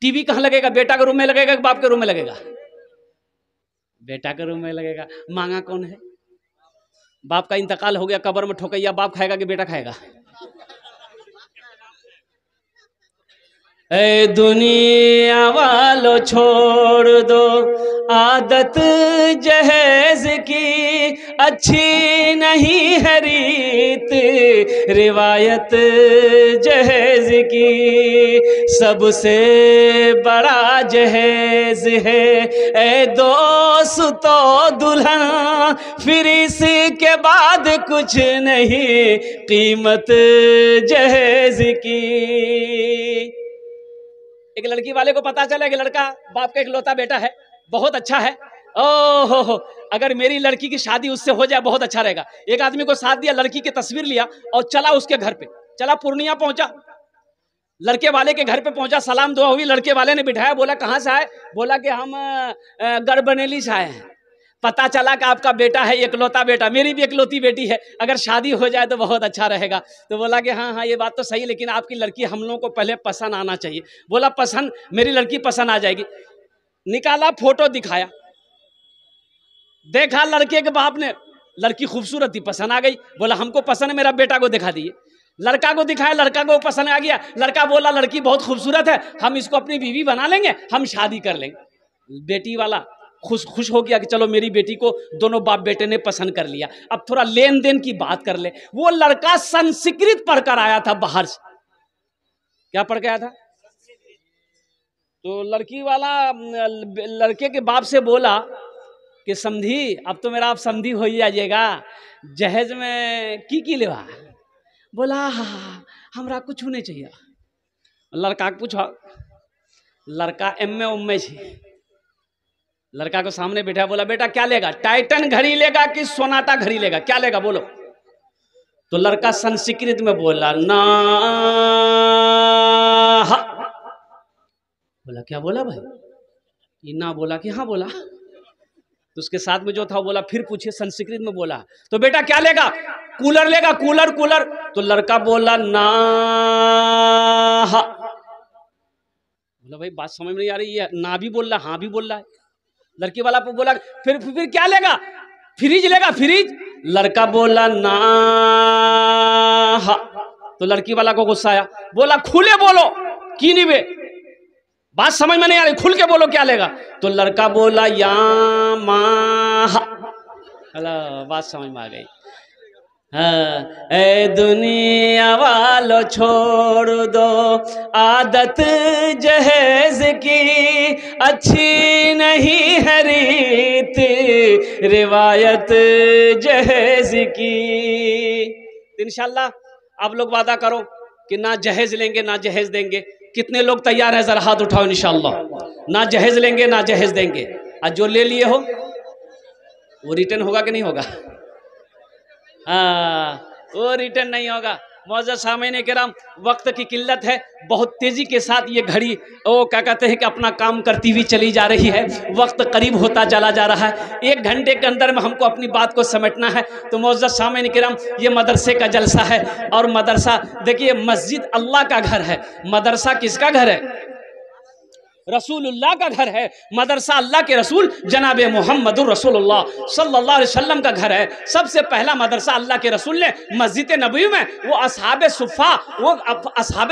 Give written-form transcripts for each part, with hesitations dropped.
TV कहाँ लगेगा? बेटा के रूम में लगेगा कि बाप के रूम में लगेगा? बेटा के रूम में लगेगा। मांगा कौन है? बाप का इंतकाल हो गया, कब्र में ठोकैया बाप खाएगा कि बेटा खाएगा? ए दुनिया वालों छोड़ दो आदत जहेज की, अच्छी नहीं है रीत रिवायत जहेज की, सबसे बड़ा जहेज है ए दोस्तों दुल्हन, फिर इसके बाद कुछ नहीं कीमत जहेज की। एक लड़की वाले को पता चला कि लड़का बाप का इकलौता बेटा है, बहुत अच्छा है। ओहो हो, अगर मेरी लड़की की शादी उससे हो जाए बहुत अच्छा रहेगा। एक आदमी को साथ दिया, लड़की की तस्वीर लिया और चला उसके घर पे, चला पूर्णिया पहुंचा, लड़के वाले के घर पे पहुंचा, सलाम दुआ हुई, लड़के वाले ने बिठाया, बोला कहाँ से आए? बोला कि हम गढ़बनेली से आए हैं। पता चला कि आपका बेटा है, इकलौता बेटा। मेरी भी इकलौती बेटी है, अगर शादी हो जाए तो बहुत अच्छा रहेगा। तो बोला कि हाँ हाँ ये बात तो सही, लेकिन आपकी लड़की हम लोगों को पहले पसंद आना चाहिए। बोला पसंद, मेरी लड़की पसंद आ जाएगी। निकाला, फोटो दिखाया, देखा लड़के के बाप ने, लड़की खूबसूरत थी, पसंद आ गई। बोला हमको पसंद है, मेरा बेटा को दिखा दिए। लड़का को दिखाया, लड़का को पसंद आ गया। लड़का बोला लड़की बहुत खूबसूरत है, हम इसको अपनी बीवी बना लेंगे, हम शादी कर लेंगे। बेटी वाला खुश हो गया कि चलो मेरी बेटी को दोनों बाप बेटे ने पसंद कर लिया। अब थोड़ा लेन देन की बात कर ले। वो लड़का संस्कृत पढ़कर आया था बाहर से। क्या पढ़ के आया था? तो लड़की वाला लड़के के बाप से बोला कि समधी, अब तो मेरा आप समधी हो ही आइएगा, जहेज में की लेवा? बोला हाँ हमरा कुछ नहीं चाहिए। लड़का के पूछा, लड़का एम ए लड़का को सामने बैठा, बोला बेटा क्या लेगा? टाइटन घड़ी लेगा कि सोनाटा घड़ी लेगा? क्या लेगा बोलो? तो लड़का संस्कृत में बोला ना। बोला क्या बोला भाई? इना बोला कि हाँ बोला। तो उसके साथ में जो था वो बोला, फिर पूछे, संस्कृत में बोला। तो बेटा क्या लेगा? कूलर लेगा, कूलर कूलर। तो लड़का बोला ना। बोला भाई बात समझ में नहीं आ रही है, ना भी बोल रहा हाँ भी बोल रहा है। लड़की वाला को बोला फिर क्या लेगा? फ्रिज लेगा, फ्रिज। लड़का बोला ना। तो लड़की वाला को गुस्सा आया, बोला खुले बोलो की नहीं बे, बात समझ में नहीं आ रही, खुल के बोलो क्या लेगा? तो लड़का बोला या माँ। बात समझ में आ गई। हाँ, ए दुनिया वालों छोड़ दो आदत जहेज की, अच्छी नहीं है रीत रिवायत जहेज की। इंशाल्लाह आप लोग वादा करो कि ना जहेज लेंगे ना जहेज देंगे। कितने लोग तैयार हैं? जरा हाथ उठाओ। इंशाल्लाह ना जहेज लेंगे ना जहेज देंगे। आज जो ले लिए हो वो रिटर्न होगा कि नहीं होगा? वो रिटर्न नहीं होगा। मौजूद सामईन किराम, वक्त की किल्लत है, बहुत तेज़ी के साथ ये घड़ी वो क्या कहते हैं कि अपना काम करती हुई चली जा रही है। वक्त करीब होता चला जा रहा है। 1 घंटे के अंदर में हमको अपनी बात को समेटना है। तो मौजूद सामईन किराम, ये मदरसे का जलसा है। और मदरसा देखिए, मस्जिद अल्लाह का घर है, मदरसा किसका घर है? रसूलुल्लाह का घर है। मदरसा अल्लाह के रसूल जनाब मोहम्मदुर रसूलुल्लाह सल्लल्लाहु अलैहि वसल्लम का घर है। सबसे पहला मदरसा अल्लाह के रसूल ने मस्जिद नबवी में वो असहाबे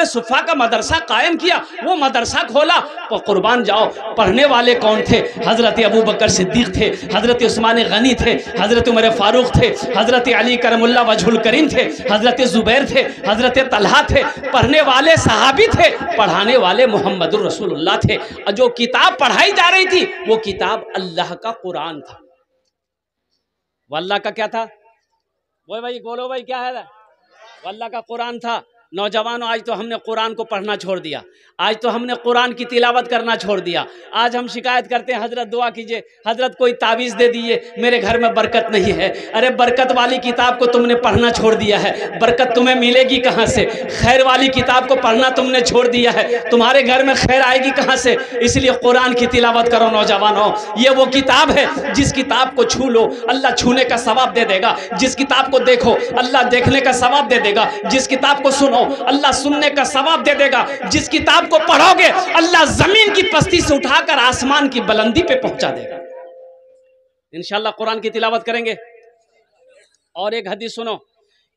सुफ़ा का मदरसा कायम किया, वो मदरसा खोला। तो कुर्बान जाओ, पढ़ने वाले कौन थे? हज़रत अबू बकर सिद्दीक़ थे, हज़रत उस्मान गनी थे, हज़रत उमर फ़ारूक थे, हज़रत अली करमुल्लाह वजहुल करीम थे, हज़रत ज़ुबैर थे, हज़रत तलहा थे। पढ़ने वाले सहाबी थे, पढ़ाने वाले मोहम्मदुर रसूलुल्लाह थे। जो किताब पढ़ाई जा रही थी वो किताब अल्लाह का कुरान था। वो अल्लाह का क्या था? वो भाई बोलो भाई क्या है? वो अल्लाह का कुरान था। नौजवानों, आज तो हमने कुरान को पढ़ना छोड़ दिया, आज तो हमने कुरान की तिलावत करना छोड़ दिया। आज हम शिकायत करते हैं, हजरत दुआ कीजिए, हजरत कोई तावीज़ दे दिए, मेरे घर में बरकत नहीं है। अरे बरकत वाली किताब को तुमने पढ़ना छोड़ दिया है, बरकत तुम्हें मिलेगी कहाँ से? खैर वाली किताब को पढ़ना तुमने छोड़ दिया है, तुम्हारे घर में खैर आएगी कहाँ से? इसलिए कुरान की तिलावत करो नौजवानों। ये वो किताब है जिस किताब को छू लो अल्लाह छूने का सवाब दे देगा, जिस किताब को देखो अल्लाह देखने का सवाब दे देगा, जिस किताब को सुनो अल्लाह सुनने का सवाब दे देगा, जिस किताब को पढ़ोगे अल्लाह जमीन की पस्ती से उठाकर आसमान की बुलंदी पे पहुंचा देगा। इंशाअल्लाह कुरान की तिलावत करेंगे। और एक हदीस सुनो,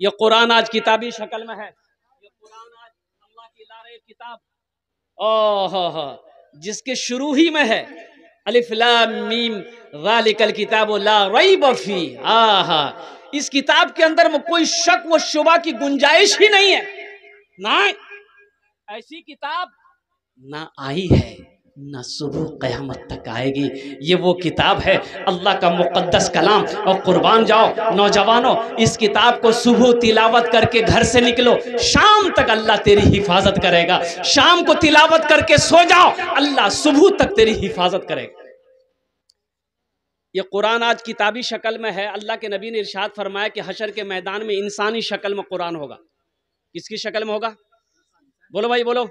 ये कुरान आज किताबी शक्ल में है, ये कुरान आज अल्लाह की लारे किताब, ओह जिसके शुरू ही में है अलिफ लाम मीम ज़ालिकल किताबु ला रैब फी। आहा, इस किताब के अंदर में कोई शक व शुबा की गुंजाइश ही नहीं है। ना ऐसी किताब ना आई है, ना सुबह क़यामत तक आएगी। ये वो किताब है, अल्लाह का मुक़द्दस कलाम। और कुर्बान जाओ नौजवानों, इस किताब को सुबह तिलावत करके घर से निकलो, शाम तक अल्लाह तेरी हिफाजत करेगा। शाम को तिलावत करके सो जाओ, अल्लाह सुबह तक तेरी हिफाजत करेगा। ये कुरान आज किताबी शक्ल में है। अल्लाह के नबी ने इरशाद फरमाया कि हशर के मैदान में इंसानी शक्ल में कुरान होगा। किसकी शक्ल में होगा? बोलो भाई बोलो।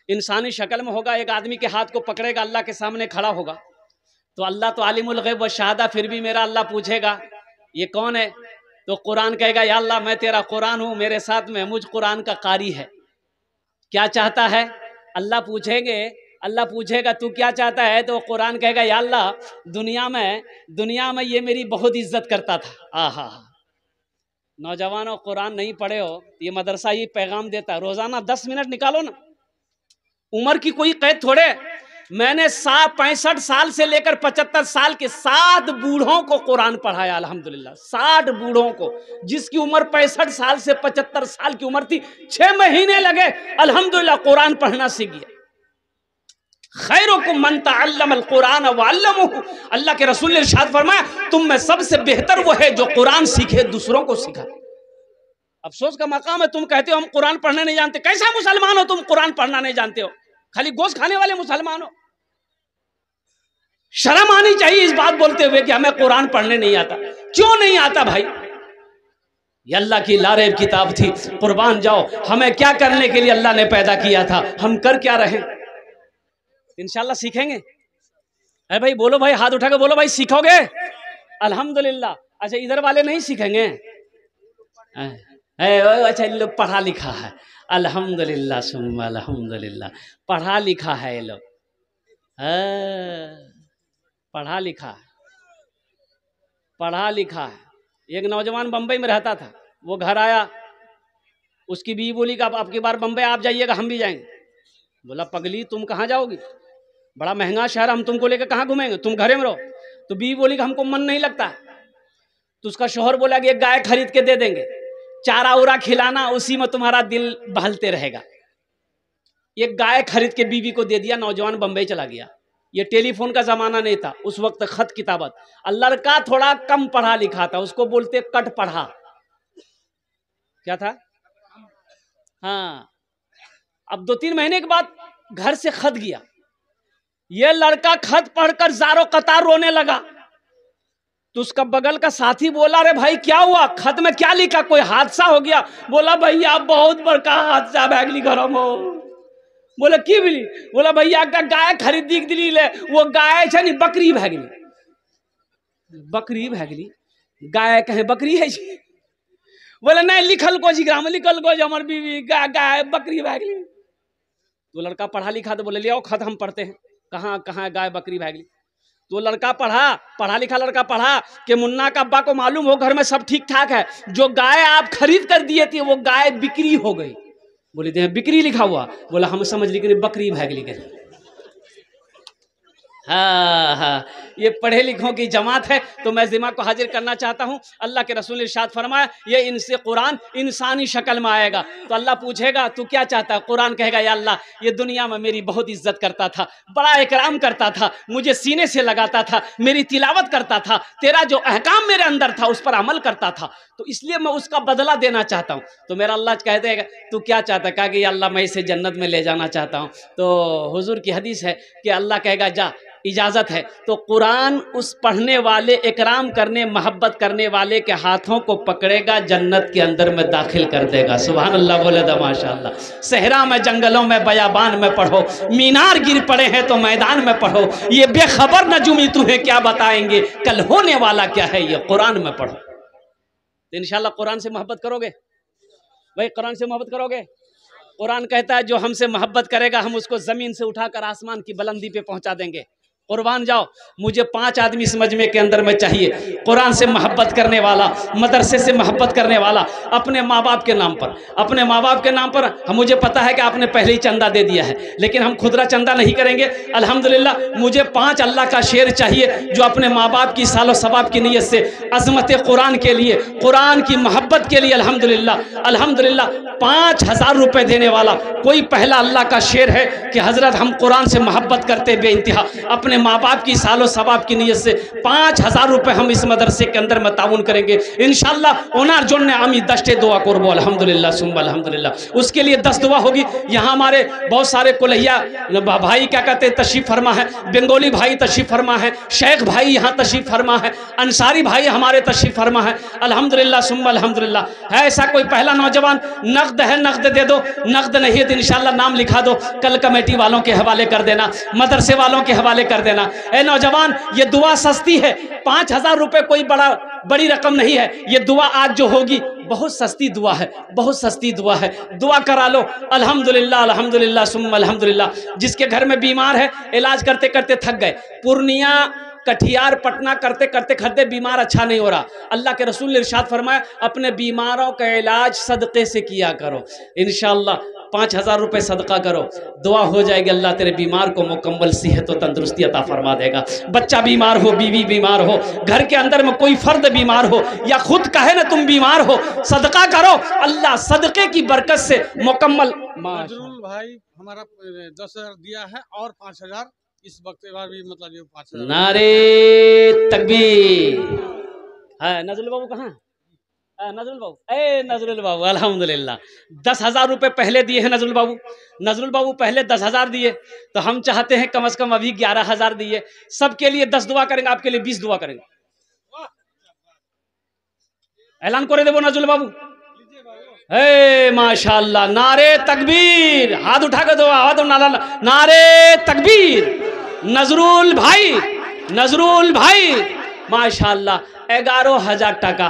इंसानी शक्ल में होगा। एक आदमी के हाथ को पकड़ेगा, अल्लाह के सामने खड़ा होगा। तो अल्लाह तो आलिमुल गैब व शहादा, फिर भी मेरा अल्लाह पूछेगा ये कौन है? तो कुरान कहेगा या अल्लाह मैं तेरा कुरान हूँ, मेरे साथ में मुझ कुरान का कारी है, क्या चाहता है? अल्लाह पूछेगा तू क्या चाहता है? तो कुरान कहेगा या अल्लाह दुनिया में ये मेरी बहुत इज्जत करता था। आहा, नौजवानों कुरान नहीं पढ़े हो, ये मदरसा ये पैगाम देता, रोजाना 10 मिनट निकालो ना। उम्र की कोई कैद थोड़े। मैंने 65 साल से लेकर 75 साल के 7 बूढ़ों को कुरान पढ़ाया अल्हम्दुलिल्लाह। 60 बूढ़ों को, जिसकी उम्र 65 साल से 75 साल की उम्र थी, 6 महीने लगे अल्हम्दुलिल्लाह कुरान पढ़ना सीख गया। खैरुकुम मन तअल्लमल कुरान व अल्लमहु, अल्लाह के रसूल ने इरशाद फरमाया तुम में सबसे बेहतर वो है जो कुरान सीखे दूसरों को सिखाए। अफसोस का मकाम है, तुम कहते हो हम कुरान पढ़ने नहीं जानते। कैसा मुसलमान हो तुम, कुरान पढ़ना नहीं जानते हो? खाली गोश्त खाने वाले मुसलमान हो। शर्म आनी चाहिए इस बात बोलते हुए कि हमें कुरान पढ़ने नहीं आता। क्यों नहीं आता भाई? ये अल्लाह की लारेब किताब थी। कुर्बान जाओ, हमें क्या करने के लिए अल्लाह ने पैदा किया था, हम कर क्या रहे? इंशाल्लाह सीखेंगे। अरे भाई बोलो भाई, हाथ उठा के बोलो भाई, सीखोगे? अल्हम्दुलिल्लाह। अच्छा इधर वाले नहीं सीखेंगे? अच्छा लोग पढ़ा लिखा है, अल्हम्दुलिल्लाह सुम्मा अल्हम्दुलिल्लाह, पढ़ा लिखा है ये लोग, पढ़ा लिखा है। एक नौजवान बम्बई में रहता था, वो घर आया, उसकी बीवी बोली कि आपकी बार बम्बई आप जाइएगा, हम भी जाएंगे। बोला पगली तुम कहाँ जाओगी, बड़ा महंगा शहर, हम तुमको लेकर कहाँ घूमेंगे, तुम घरे में रहो। तो बीवी बोली कि हमको मन नहीं लगता। तो उसका शोहर बोला कि एक गाय खरीद के दे देंगे, चारा उरा खिलाना, उसी में तुम्हारा दिल बहलते रहेगा। एक गाय खरीद के बीवी को दे दिया, नौजवान बम्बई चला गया। ये टेलीफोन का जमाना नहीं था उस वक्त, खत किताबत। लड़का थोड़ा कम पढ़ा लिखा था, उसको बोलते कट पढ़ा। क्या था? हाँ। अब 2-3 महीने के बाद घर से खत गया। ये लड़का खत पढ़कर ज़ारो कतार रोने लगा। तो उसका बगल का साथी बोला अरे भाई क्या हुआ, खत में क्या लिखा, कोई हादसा हो गया? बोला भैया बहुत बड़का हादसा भैगली घरों में। बोला की बोली? बोला भैया का गाय खरीदी दिली ले, वो गाय छे नहीं बकरी भैगली। बकरी भैगली? गाय कहे बकरी है? बोले नहीं लिखल को ग्राम लिखल को हमार बीवी गाय बकरी भैगली। तो लड़का पढ़ा लिखा, तो बोले ले आओ खत हम पढ़ते हैं, कहाँ कहाँ गाय बकरी भैगली। तो लड़का पढ़ा लिखा लड़का पढ़ा कि मुन्ना का अब्बा को मालूम हो घर में सब ठीक ठाक है, जो गाय आप खरीद कर दिए थे वो गाय बिक्री हो गई। बोले थे बिक्री लिखा हुआ? बोला हम समझ ली कि बकरी भैगली गई। हाँ, ये पढ़े लिखों की जमात है। तो मैं जिमा को हाजिर करना चाहता हूँ। अल्लाह के रसूल ने इरशाद फरमाया ये इनसे कुरान इंसानी शक्ल में आएगा। तो अल्लाह पूछेगा तू क्या चाहता है? कुरान कहेगा या अल्लाह ये दुनिया में मेरी बहुत इज्जत करता था, बड़ा इकराम करता था, मुझे सीने से लगाता था, मेरी तिलावत करता था, तेरा जो अहकाम मेरे अंदर था उस पर अमल करता था, तो इसलिए मैं उसका बदला देना चाहता हूँ। तो मेरा अल्लाह कह देगा तू क्या चाहता है? कहा कि या अल्लाह मैं इसे जन्नत में ले जाना चाहता हूँ। तो हुजूर की हदीस है कि अल्लाह कहेगा जा इजाज़त है। तो कुरान उस पढ़ने वाले, इकराम करने, मोहब्बत करने वाले के हाथों को पकड़ेगा, जन्नत के अंदर में दाखिल कर देगा। सुभान अल्लाह बोले तो माशाअल्लाह। सहरा में, जंगलों में, बयाबान में पढ़ो, मीनार गिर पड़े हैं तो मैदान में पढ़ो, ये बेखबर नजुमी तुम्हें क्या बताएंगे, कल होने वाला क्या है, ये कुरान में पढ़ो। तो इंशाअल्लाह कुरान से मोहब्बत करोगे भाई, कुरान से मोहब्बत करोगे। कुरान कहता है जो हमसे मोहब्बत करेगा हम उसको ज़मीन से उठाकर आसमान की बुलंदी पे पहुंचा देंगे। कुर्बान जाओ, मुझे 5 आदमी इस मजमे के अंदर में चाहिए, कुरान से मोहब्बत करने वाला, मदरसे से मोहब्बत करने वाला, अपने माँ बाप के नाम पर, अपने माँ बाप के नाम पर। मुझे पता है कि आपने पहले ही चंदा दे दिया है, लेकिन हम खुदरा चंदा नहीं करेंगे। अल्हम्दुलिल्लाह मुझे 5 अल्लाह का शेर चाहिए जो अपने माँ बाप की सालो सवाब की नीयत से अज़मत कुरान के लिए, कुरान की मोहब्बत के लिए अल्हम्दुलिल्लाह अल्हम्दुलिल्लाह 5000 रुपये देने वाला कोई पहला अल्लाह का शेर है कि हज़रत हम कुरान से मोहब्बत करते बेइंतहा अपने माँ बाप की सालो सवाब की नीयत से 5000 रुपये हम इस मदरसे के अंदर में ताउन करेंगे इंशाअल्लाह। ओनार जोड़ने आमी 10 दुआ करबो अल्हम्दुलिल्लाह सुम्मा अल्हम्दुलिल्लाह। उसके लिए 10 दुआ होगी। यहाँ हमारे बहुत सारे कुलैया भाई क्या कहते हैं तशरीफ़ फरमा है, बंगाली भाई तशरीफ़ फरमा है, शेख भाई यहाँ तशरीफ़ फरमा है, अंसारी भाई हमारे तशरीफ़ फरमा है अल्हम्दुलिल्लाह सुम्मा अल्हम्दुलिल्लाह। है ऐसा कोई पहला नौजवान? नकद है नकद दे दो, नकद नहीं है तो इंशाअल्लाह नाम लिखा दो, कल कमेटी वालों के हवाले कर देना, मदरसे वालों के हवाले कर देना। ए नौजवान, ये दुआ सस्ती है, 5000 रुपये कोई बड़ी रकम नहीं है। ये दुआ आज जो होगी बहुत सस्ती दुआ है, बहुत सस्ती दुआ है, दुआ करा लो अल्हम्दुलिल्लाह अल्हम्दुलिल्लाह सुम्मा अल्हम्दुलिल्लाह। जिसके घर में बीमार है, इलाज करते करते थक गए, पूर्णिया कटिहार पटना करते करते खरीदे, बीमार अच्छा नहीं हो रहा, अल्लाह के रसूल ने इरशाद फरमाया अपने बीमारों का इलाज सदक़े से किया करो। इंशाअल्लाह 5000 रुपये सदका करो, दुआ हो जाएगी, अल्लाह तेरे बीमार को मुकम्मल सेहत और तंदुरुस्ती अता फरमा देगा। बच्चा बीमार हो, बीवी बीमार हो, घर के अंदर में कोई फर्द बीमार हो या खुद कहे ना तुम बीमार हो, सदका करो, अल्लाह सदक़े की बरकत से मुकम्मल। नजरुल भाई हमारा 10,000 दिया है और 5000 इस वक्त भी, मतलब ये 5000। नारे तकबीर। है नजरुल बाबू कहाँ? नजरुल बाबू, ए नजरुल बाबू अल्हम्दुलिल्लाह 10,000 रुपये पहले दिए हैं नजरुल बाबू। नजरुल बाबू पहले 10,000 दिए, तो हम चाहते हैं कम से कम अभी 11,000 दिए। सबके लिए 10 दुआ करेंगे, आपके लिए 20 दुआ करेंगे। ऐलान करे देवो नजरुल बाबू। हे माशाअल्लाह, नारे तकबीर, हाथ उठा कर दो, हाथ नारे तकबीर। नजरुल भाई, नजरुल भाई माशाअल्लाह 11,000 टका